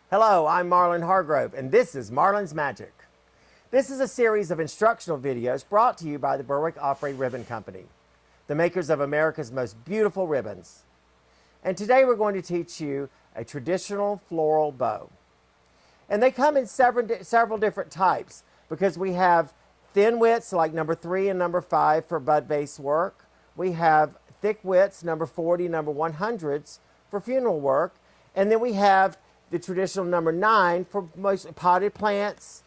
Hello, I'm Marlon Hargrove, and this is Marlon's Magic. This is a series of instructional videos brought to you by the Berwick Offray Ribbon Company, the makers of America's most beautiful ribbons. And today we're going to teach you a traditional floral bow. And they come in several different types because we have thin widths like number 3 and number 5 for bud base work. We have thick widths, number 40, number 100s for funeral work. And then we have the traditional number 9 for most potted plants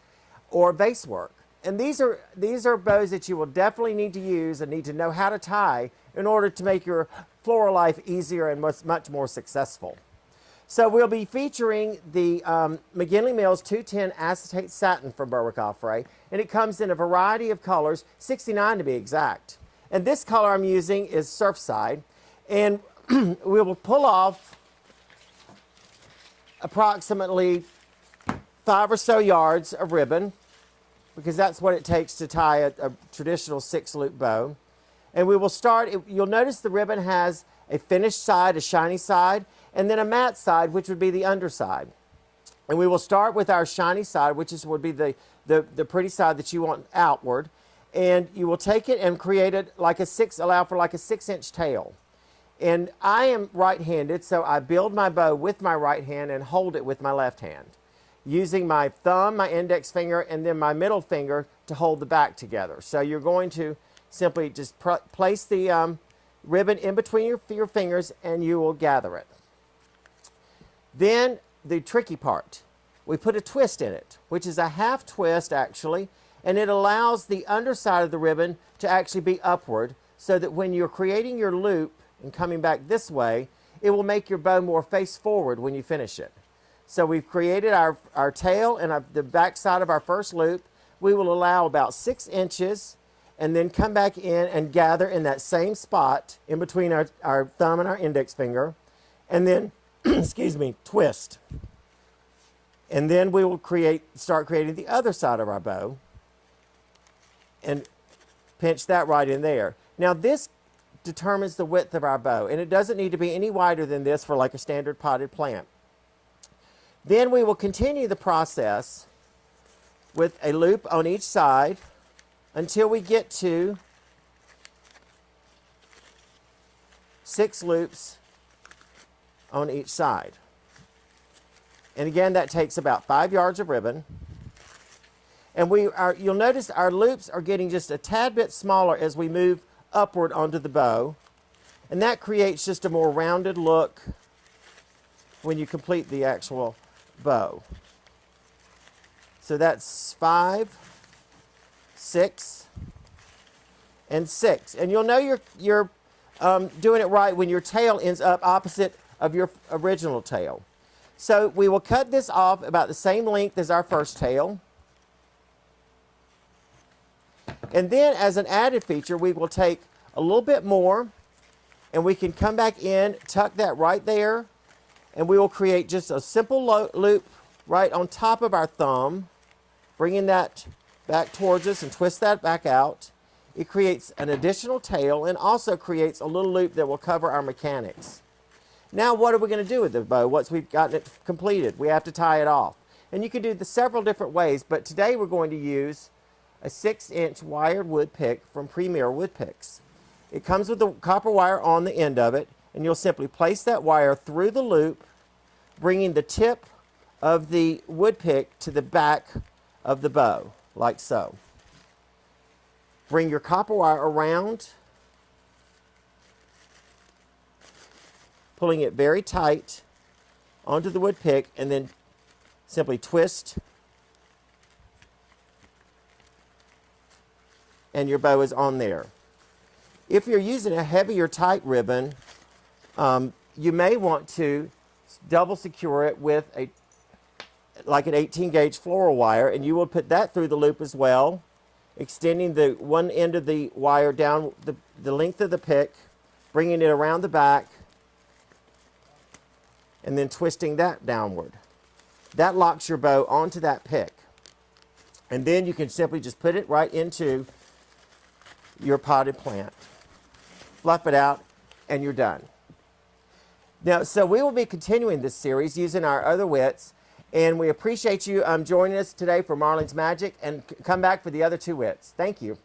or vase work. And these are bows that you will definitely need to use and need to know how to tie in order to make your floral life easier and much more successful. So we'll be featuring the McGinley Mills 210 acetate satin from Berwick Offray, and it comes in a variety of colors, 69 to be exact. And this color I'm using is Surfside, and we will pull off approximately 5 or so yards of ribbon, because that's what it takes to tie a traditional 6-loop bow. And we will start, you'll notice the ribbon has a finished side, a shiny side, and then a matte side, which would be the underside. And we will start with our shiny side, which would be the pretty side that you want outward. And you will take it and create it like allow for like a 6-inch tail. And I am right-handed, so I build my bow with my right hand and hold it with my left hand, using my thumb, my index finger, and then my middle finger to hold the back together. So you're going to simply just place the ribbon in between your fingers and you will gather it. Then the tricky part, we put a twist in it, which is a half twist actually, and it allows the underside of the ribbon to actually be upward so that when you're creating your loop and coming back this way, it will make your bow more face forward when you finish it. So we've created our tail and the back side of our first loop. We will allow about 6 inches and then come back in and gather in that same spot in between our thumb and our index finger, and then, excuse me, twist. And then we will start creating the other side of our bow and pinch that right in there. Now this determines the width of our bow, and it doesn't need to be any wider than this for like a standard potted plant. Then we will continue the process with a loop on each side until we get to 6 loops on each side. And again, that takes about 5 yards of ribbon. And you'll notice our loops are getting just a tad bit smaller as we move upward onto the bow. And that creates just a more rounded look when you complete the actual bow. So that's 5, 6, and 6. And you'll know you're doing it right when your tail ends up opposite of your original tail. So we will cut this off about the same length as our first tail. And then as an added feature, we will take a little bit more and we can come back in, tuck that right there, and we will create just a simple loop right on top of our thumb, bringing that back towards us and twist that back out. It creates an additional tail and also creates a little loop that will cover our mechanics. Now what are we going to do with the bow once we've gotten it completed? We have to tie it off. And you can do this several different ways, but today we're going to use a 6-inch wired wood pick from Premier Wood Picks. It comes with a copper wire on the end of it, and you'll simply place that wire through the loop, bringing the tip of the wood pick to the back of the bow, like so. Bring your copper wire around, pulling it very tight onto the wood pick, and then simply twist, and your bow is on there. If you're using a heavier tight ribbon, you may want to double secure it with like an 18-gauge floral wire, and you will put that through the loop as well, extending the one end of the wire down the length of the pick, bringing it around the back, and then twisting that downward. That locks your bow onto that pick. And then you can simply just put it right into your potted plant. Fluff it out, and you're done. Now, so we will be continuing this series using our other widths, And we appreciate you joining us today for Marlene's Magic, and come back for the other two wits. Thank you.